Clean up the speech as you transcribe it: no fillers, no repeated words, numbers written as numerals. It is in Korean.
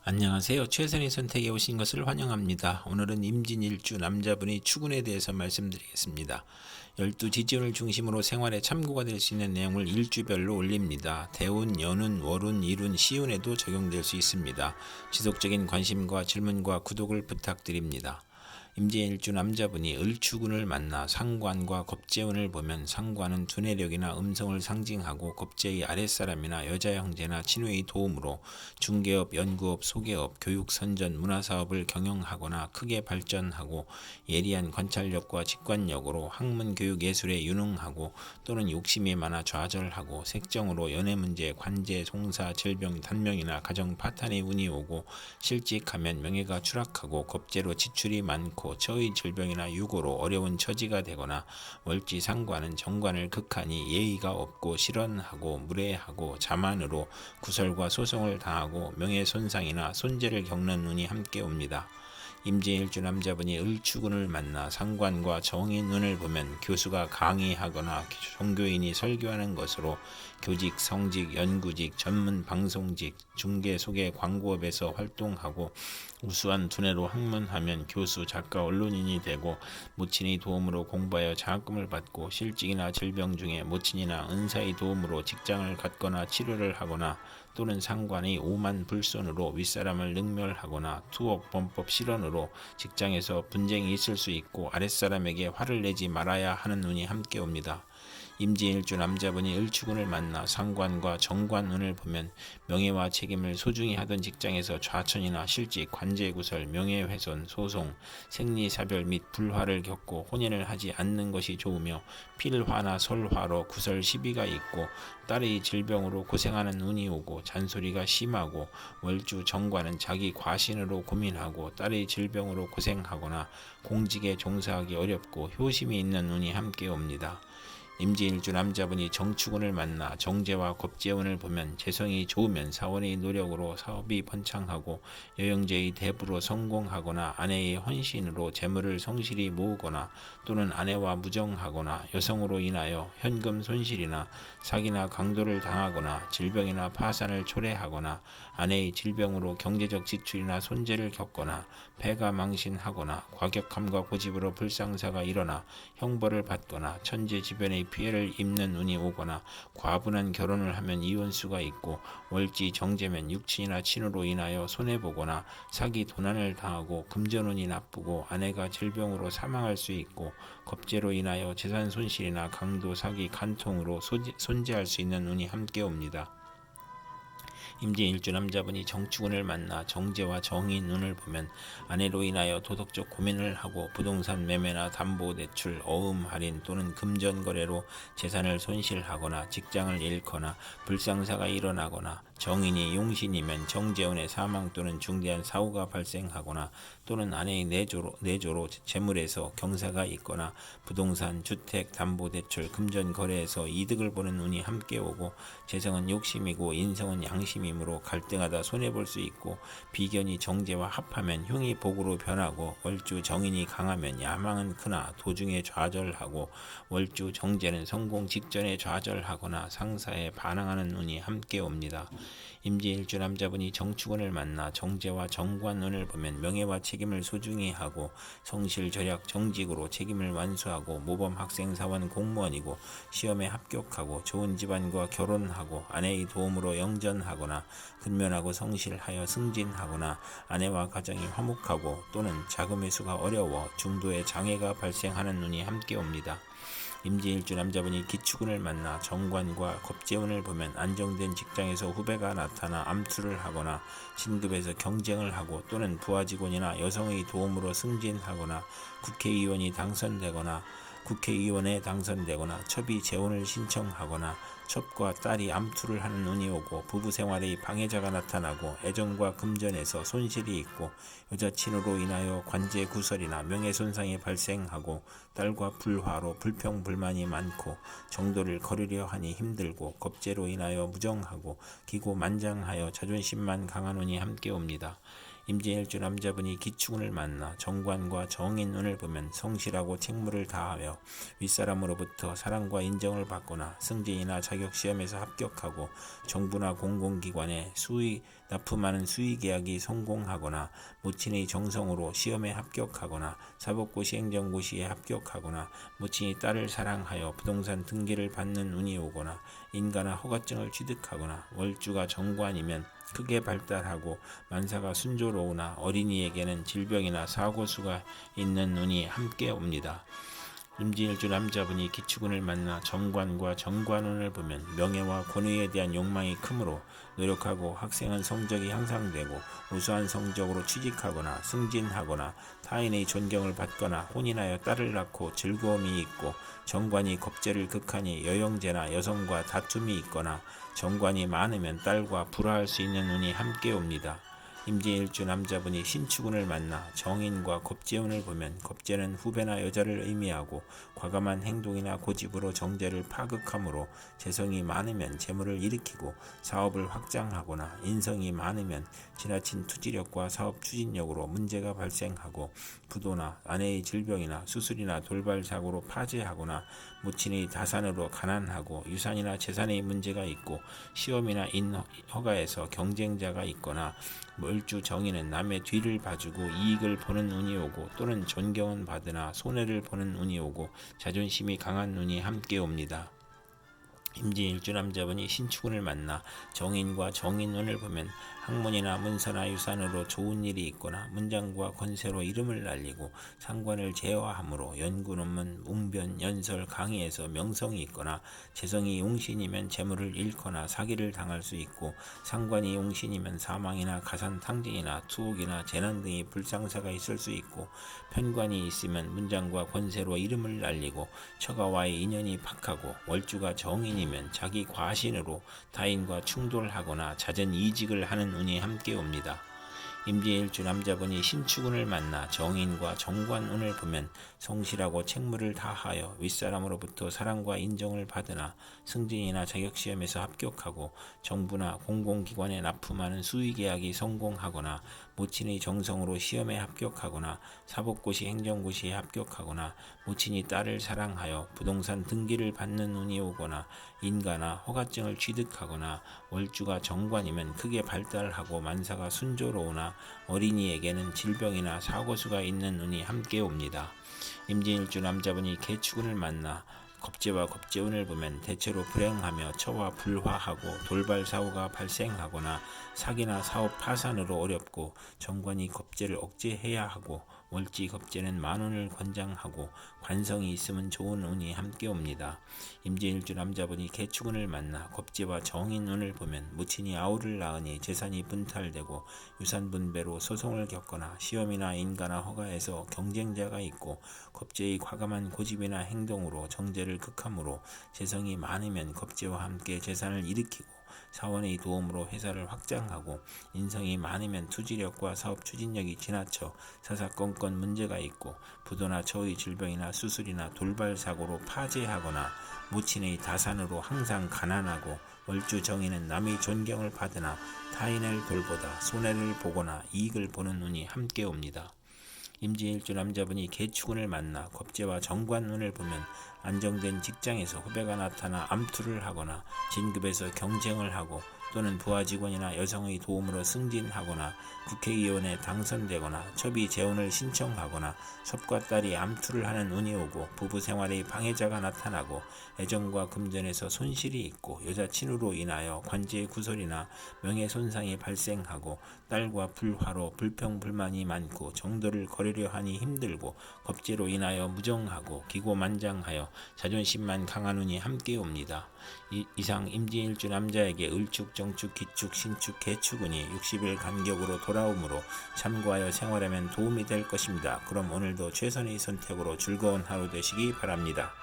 안녕하세요. 최선의 선택에 오신 것을 환영합니다. 오늘은 임진일주 남자분의 추군에 대해서 말씀드리겠습니다. 12지지운을 중심으로 생활에 참고가 될 수 있는 내용을 일주별로 올립니다. 대운, 연운, 월운, 일운, 시운에도 적용될 수 있습니다. 지속적인 관심과 질문과 구독을 부탁드립니다. 임진일주 남자분이 을추군을 만나 상관과 겁재운을 보면 상관은 두뇌력이나 음성을 상징하고 겁재의 아랫사람이나 여자 형제나 친구의 도움으로 중개업, 연구업, 소개업, 교육, 선전, 문화사업을 경영하거나 크게 발전하고 예리한 관찰력과 직관력으로 학문, 교육, 예술에 유능하고 또는 욕심이 많아 좌절하고 색정으로 연애문제, 관제, 송사, 질병, 단명이나 가정 파탄의 운이 오고 실직하면 명예가 추락하고 겁재로 지출이 많고 처의 질병이나 유고로 어려운 처지가 되거나 월지 상관은 정관을 극하니 예의가 없고 실언하고 무례하고 자만으로 구설과 소송을 당하고 명예손상이나 손재를 겪는 운이 함께 옵니다. 임진일주 남자분이 을추군을 만나 상관과 정의 눈을 보면 교수가 강의하거나 종교인이 설교하는 것으로 교직, 성직, 연구직, 전문 방송직, 중개, 소개, 광고업에서 활동하고 우수한 두뇌로 학문하면 교수, 작가, 언론인이 되고 모친의 도움으로 공부하여 장학금을 받고 실직이나 질병 중에 모친이나 은사의 도움으로 직장을 갖거나 치료를 하거나 또는 상관의 오만 불손으로 윗사람을 능멸하거나 투옥, 범법, 실언으로 직장에서 분쟁이 있을 수 있고 아랫사람에게 화를 내지 말아야 하는 운이 함께 옵니다. 임진일주 남자분이 을추군을 만나 상관과 정관운을 보면 명예와 책임을 소중히 하던 직장에서 좌천이나 실직, 관제구설, 명예훼손, 소송, 생리사별 및 불화를 겪고 혼인을 하지 않는 것이 좋으며 필화나 설화로 구설 시비가 있고 딸의 질병으로 고생하는 운이 오고 잔소리가 심하고 월주 정관은 자기 과신으로 고민하고 딸의 질병으로 고생하거나 공직에 종사하기 어렵고 효심이 있는 운이 함께 옵니다. 임진일주 남자분이 정축운을 만나 정제와 겁재운을 보면 재성이 좋으면 사원의 노력으로 사업이 번창하고 여영제의 대부로 성공하거나 아내의 헌신으로 재물을 성실히 모으거나 또는 아내와 무정하거나 여성으로 인하여 현금 손실이나 사기나 강도를 당하거나 질병이나 파산을 초래하거나 아내의 질병으로 경제적 지출이나 손재를 겪거나 폐가 망신하거나 과격함과 고집으로 불상사가 일어나 형벌을 받거나 천재지변의 피해를 입는 운이 오거나 과분한 결혼을 하면 이혼수가 있고 월지 정제면 육친이나 친으로 인하여 손해보거나 사기 도난을 당하고 금전운이 나쁘고 아내가 질병으로 사망할 수 있고 겁재로 인하여 재산 손실이나 강도, 사기, 간통으로 손재할 수 있는 운이 함께 옵니다. 임진일주 남자분이 정축운을 만나 정제와 정의 눈을 보면 아내로 인하여 도덕적 고민을 하고 부동산 매매나 담보대출, 어음 할인 또는 금전 거래로 재산을 손실하거나 직장을 잃거나 불상사가 일어나거나 정인이 용신이면 정재운의 사망 또는 중대한 사고가 발생하거나 또는 아내의 내조로 재물에서 경사가 있거나 부동산, 주택, 담보대출, 금전 거래에서 이득을 보는 운이 함께 오고 재성은 욕심이고 인성은 양심이므로 갈등하다 손해볼 수 있고 비견이 정제와 합하면 흉이 복으로 변하고 월주 정인이 강하면 야망은 크나 도중에 좌절하고 월주 정제는 성공 직전에 좌절하거나 상사에 반항하는 운이 함께 옵니다. 임진일주 남자분이 정축운을 만나 정제와 정관운을 보면 명예와 책임을 소중히 하고 성실, 절약, 정직으로 책임을 완수하고 모범 학생, 사원, 공무원이고 시험에 합격하고 좋은 집안과 결혼하고 아내의 도움으로 영전하거나 근면하고 성실하여 승진하거나 아내와 가정이 화목하고 또는 자금의 수가 어려워 중도에 장애가 발생하는 운이 함께 옵니다. 임진일주 남자분이 기축운을 만나 정관과 겁재운을 보면 안정된 직장에서 후배가 나타나 암투를 하거나 신급에서 경쟁을 하고 또는 부하직원이나 여성의 도움으로 승진하거나 국회의원에 당선되거나 첩이 재혼을 신청하거나 첩과 딸이 암투를 하는 운이 오고 부부생활의 방해자가 나타나고 애정과 금전에서 손실이 있고 여자친으로 인하여 관제 구설이나 명예손상이 발생하고 딸과 불화로 불평불만이 많고 정도를 거르려 하니 힘들고 겁재로 인하여 무정하고 기고만장하여 자존심만 강한 운이 함께 옵니다. 임진일주 남자분이 기축운을 만나 정관과 정인운을 보면 성실하고 책무를 다하며 윗사람으로부터 사랑과 인정을 받거나 승진이나 자격시험에서 합격하고 정부나 공공기관에 납품하는 수의계약이 성공하거나 모친의 정성으로 시험에 합격하거나 사법고시 행정고시에 합격하거나 모친이 딸을 사랑하여 부동산 등기를 받는 운이 오거나 인가나 허가증을 취득하거나 월주가 정관이면 크게 발달하고 만사가 순조로우나 어린이에게는 질병이나 사고수가 있는 운이 함께 옵니다. 임진일주 남자분이 기축운을 만나 정관과 정관운을 보면 명예와 권위에 대한 욕망이 크므로 노력하고 학생은 성적이 향상되고 우수한 성적으로 취직하거나 승진하거나 타인의 존경을 받거나 혼인하여 딸을 낳고 즐거움이 있고 정관이 겁재를 극하니 여영제나 여성과 다툼이 있거나 정관이 많으면 딸과 불화할 수 있는 운이 함께 옵니다. 임진일주 남자분이 신축운을 만나 정인과 겁재운을 보면 겁재는 후배나 여자를 의미하고 과감한 행동이나 고집으로 정제를 파극하므로 재성이 많으면 재물을 일으키고 사업을 확장하거나 인성이 많으면 지나친 투지력과 사업 추진력으로 문제가 발생하고 부도나 아내의 질병이나 수술이나 돌발 사고로 파재하거나 모친의 다산으로 가난하고 유산이나 재산의 문제가 있고 시험이나 인허가에서 경쟁자가 있거나 월주 정인은 남의 뒤를 봐주고 이익을 보는 운이 오고 또는 존경은 받으나 손해를 보는 운이 오고 자존심이 강한 운이 함께 옵니다. 임진일주 남자분이 신축운을 만나 정인과 정인운을 보면 학문이나 문서나 유산으로 좋은 일이 있거나 문장과 권세로 이름을 날리고 상관을 제어하므로 연구 논문, 웅변, 연설, 강의에서 명성이 있거나 재성이 용신이면 재물을 잃거나 사기를 당할 수 있고 상관이 용신이면 사망이나 가산 탕진이나 투옥이나 재난 등의 불상사가 있을 수 있고 편관이 있으면 문장과 권세로 이름을 날리고 처가와의 인연이 박하고 월주가 정인이면 자기 과신으로 타인과 충돌하거나 잦은 이직을 하는 운이 함께 옵니다. 임진일주 남자분이 신축운을 만나 정인과 정관운을 보면 성실하고 책무를 다하여 윗사람으로부터 사랑과 인정을 받으나 승진이나 자격시험에서 합격하고 정부나 공공기관에 납품하는 수의계약이 성공하거나 모친의 정성으로 시험에 합격하거나 사법고시 행정고시에 합격하거나 모친이 딸을 사랑하여 부동산 등기를 받는 운이 오거나 인가나 허가증을 취득하거나 월주가 정관이면 크게 발달하고 만사가 순조로우나 어린이에게는 질병이나 사고수가 있는 운이 함께 옵니다. 임진일주 남자분이 개축운을 만나 겁재와 겁재운을 보면 대체로 불행하며 처와 불화하고 돌발 사고가 발생하거나 사기나 사업 파산으로 어렵고 정관이 겁재를 억제해야 하고 월지 겁재는 만운을 권장하고 관성이 있으면 좋은 운이 함께 옵니다. 임진일주 남자분이 개축운을 만나 겁재와 정인운을 보면 무친이 아우를 낳으니 재산이 분탈되고 유산분배로 소송을 겪거나 시험이나 인가나 허가에서 경쟁자가 있고 겁재의 과감한 고집이나 행동으로 정제를 극함으로 재성이 많으면 겁재와 함께 재산을 일으키고 사원의 도움으로 회사를 확장하고 인성이 많으면 투지력과 사업 추진력이 지나쳐 사사건건 문제가 있고 부도나 처의 질병이나 수술이나 돌발 사고로 파재하거나 모친의 다산으로 항상 가난하고 월주 정인은 남의 존경을 받으나 타인을 돌보다 손해를 보거나 이익을 보는 운이 함께 옵니다. 임진일주 남자분이 개축운을 만나 겁재와 정관운을 보면 안정된 직장에서 후배가 나타나 암투를 하거나 진급에서 경쟁을 하고 또는 부하 직원이나 여성의 도움으로 승진하거나 국회의원에 당선되거나 첩이 재혼을 신청하거나 섭과 딸이 암투를 하는 운이 오고 부부 생활의 방해자가 나타나고 애정과 금전에서 손실이 있고 여자친으로 인하여 관제의 구설이나 명예손상이 발생하고 딸과 불화로 불평불만이 많고 정도를 거르려 하니 힘들고 겁재로 인하여 무정하고 기고만장하여 자존심만 강한 운이 함께 옵니다. 이상 임진일주 남자에게 을축, 정축, 기축, 신축, 개축운이 60일 간격으로 돌아오므로 참고하여 생활하면 도움이 될 것입니다. 그럼 오늘도 최선의 선택으로 즐거운 하루 되시기 바랍니다.